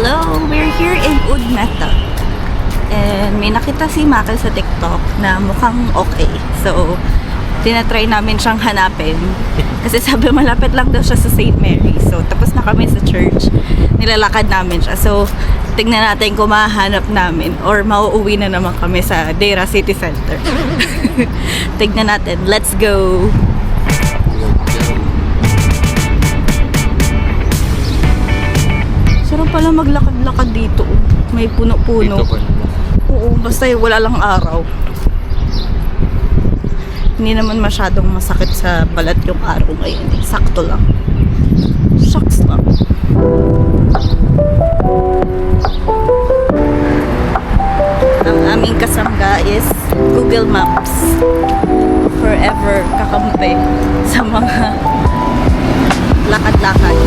Hello! We're here in Udmeta. And may nakita si Makel sa TikTok na mukhang okay. So, tinatry namin siyang hanapin. Kasi sabi malapit lang daw siya sa St. Mary. So, tapos na kami sa church. Nilalakad namin siya. So, tignan natin kung mahanap namin or mauuwi na naman kami sa Deira City Center. Tignan natin. Let's go! Sarap pala maglakad-lakad dito. May puno-puno. Oo, basta wala lang araw. Hindi naman masyadong masakit sa balat yung araw ngayon. Sakto lang. Shucks lang. Ang aming kasangga is Google Maps. Forever kakampi sa mga lakad-lakad.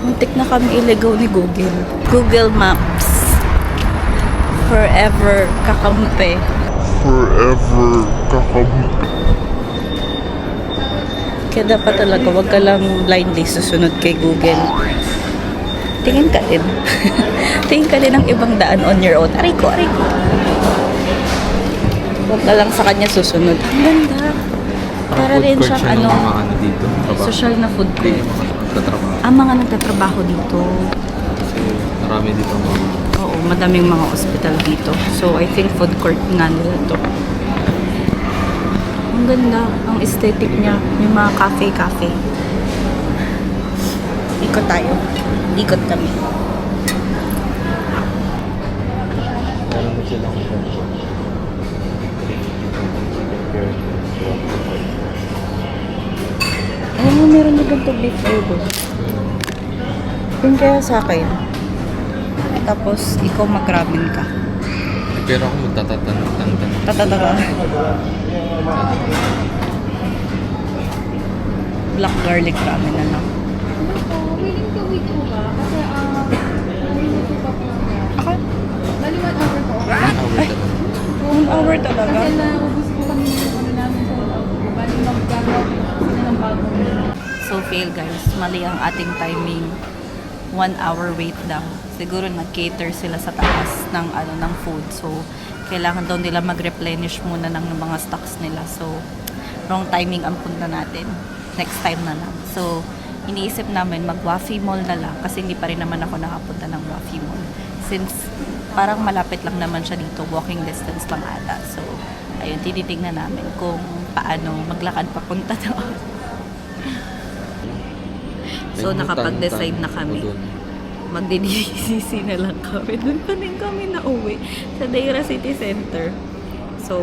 Muntik na kami iligaw ni Google. Google Maps. Forever kakampi. Forever kakampi. Kaya dapat talaga wag ka lang blindly susunod kay Google. Tingin ka din. Tingin ka din ng ibang daan on your own. Aray ko. Wag ka lang sa kanya susunod. Ang ganda. Para rin siyang dito. social na food court. Tatrabaho. Ang mga nagtatrabaho dito. Kasi marami dito mga... Oo, madaming mga hospital dito. So, I think food court nga nila to. Ang ganda. Ang aesthetic niya. Yung mga cafe-cafe. Ikot tayo. Ikot kami. Meron mo silang Ano meron na ganito beef burger. Yun kaya sa akin. Tapos, ikaw mag-ramen ka. Pero ako magtatatanong. Tatataka. Black garlic ramen na lang. Willing to wait po ba? Kasi, nalilito pa po niya. Ako? Bali 1 hour po. Ay, 1 hour talaga. Kasi naubos po kami yung ano namin sa loob. Bali mag-gagawa sila ng bagong So fail guys, mali ang ating timing. 1 hour wait daw. Siguro nag-cater sila sa taas ng ng food. So kailangan daw nila mag-replenish muna ng mga stocks nila. So wrong timing ang punta natin. Next time na lang. So iniisip namin mag-Wafi Mall na lang kasi hindi pa rin naman ako nakapunta ng Wafi Mall. Since parang malapit lang naman siya dito, walking distance lang ata. So ayun, tinitingnan namin kung paano maglakad papunta doon. So, nakapag-decide na kami. Magdi-DCC na lang kami. Doon pa din kami nauwi sa Deira City Center. So,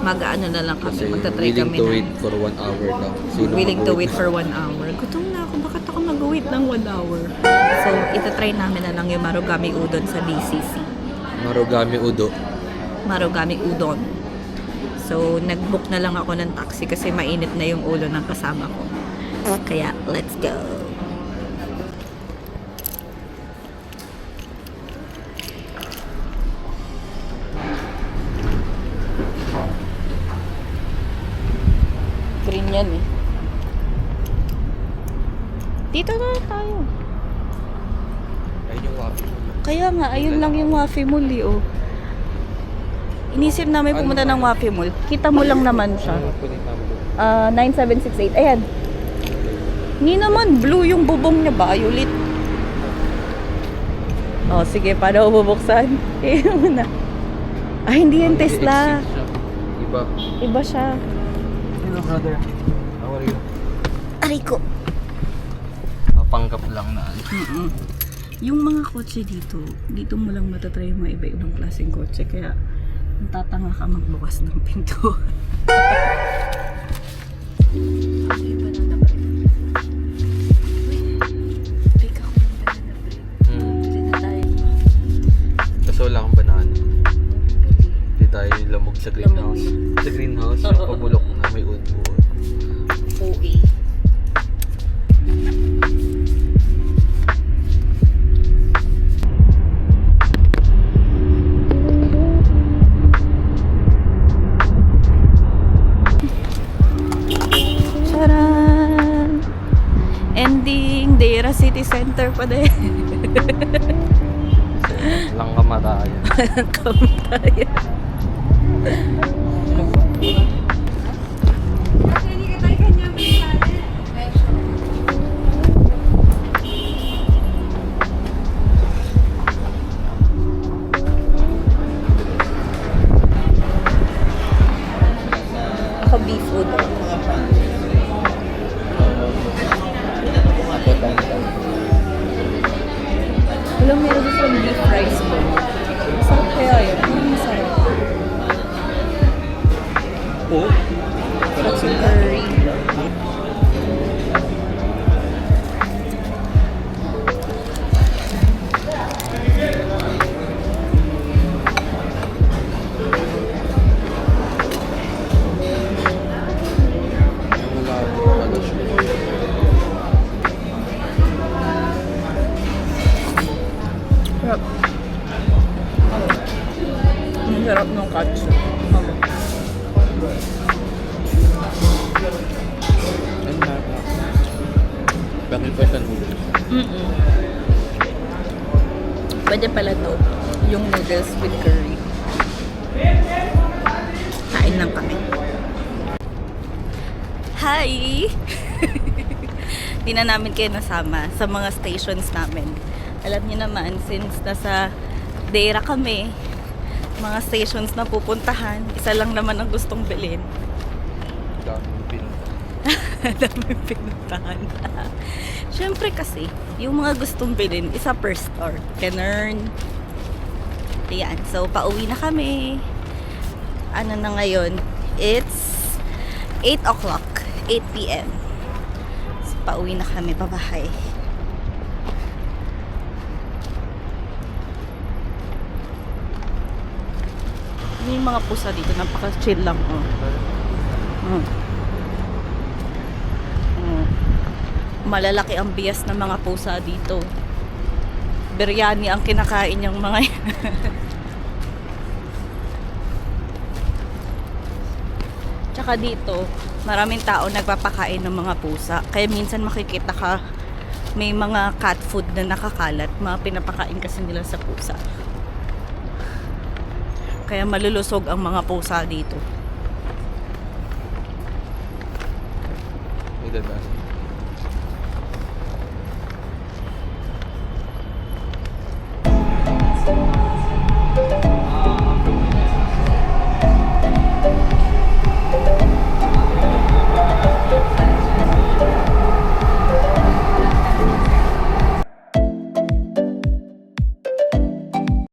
mag-ano na lang kami. Magta-try kami to wait for 1 hour daw. willing to wait for 1 hour. Gutom na ako. Bakit ako mag-wait ng 1 hour? So, itatry namin na lang yung Marugami Udon sa DCC. Marugami Udo. Marugami Udon. So, nag-book na lang ako ng taxi kasi mainit na yung ulo ng kasama ko. Kaya, let's go! Green yan eh. Dito na tayo. Ayun yung waffle. Kaya nga, ayun lang yung Wafi Mall eh, oh. Inisip namin pumunta ng Wafi Mall. Kita mo lang naman siya. 9768. Ayan. Hindi naman, blue yung bubong niya, violet. Oh, sige, paano ko bubuksan? Kaya mo na. Ay, hindi yung Tesla. Iba. Iba siya. Hello, brother. How are you? Aray ko. Papanggap lang na. Yung mga kotse dito mo lang matatry yung mga iba-ibang klaseng kotse. Kaya, tatanga ka magbukas ng pinto. Ay, banana bread. Uy, pick ako ng banana bread. Bili na tayo. Kaso wala akong banana. Hindi tayo lamog sa greenhouse. Sa greenhouse, yung pabulok na may uod-uod. OA. Charan! Ending Dera City Center pa din. Walang kamatayan. Kamtayan. Ako beef udon. Alam mo, meron sa beef rice ko. Masarap kaya yun. Ano masarap? Oo. At curry. Sarap. Ang sarap ng katsu. Ano na? Bakit pa siya noodles? Pwede pala to. Yung noodles with curry. Kain lang kami. Hi! Di na namin kayo nasama sa mga stations namin. Alam niyo naman, since nasa Dera kami, mga stations na pupuntahan, isa lang naman ang gustong bilhin. Daming pinunta. Daming pinuntahan. Siyempre kasi, yung mga gustong bilhin, isa per store. Ganun. Ayan. So, pauwi na kami. Ano na ngayon? It's 8 o'clock. 8 p.m. So, pauwi na kami. Babahay. Yung mga pusa dito, napaka-chill lang. Malalaki ang bias ng mga pusa dito. Biryani ang kinakain yung mga yan. Tsaka dito, maraming tao nagpapakain ng mga pusa. Kaya minsan makikita ka, may mga cat food na nakakalat. Mga pinapakain kasi nila sa pusa. Kaya malulusog ang mga pusa dito. May dadaan.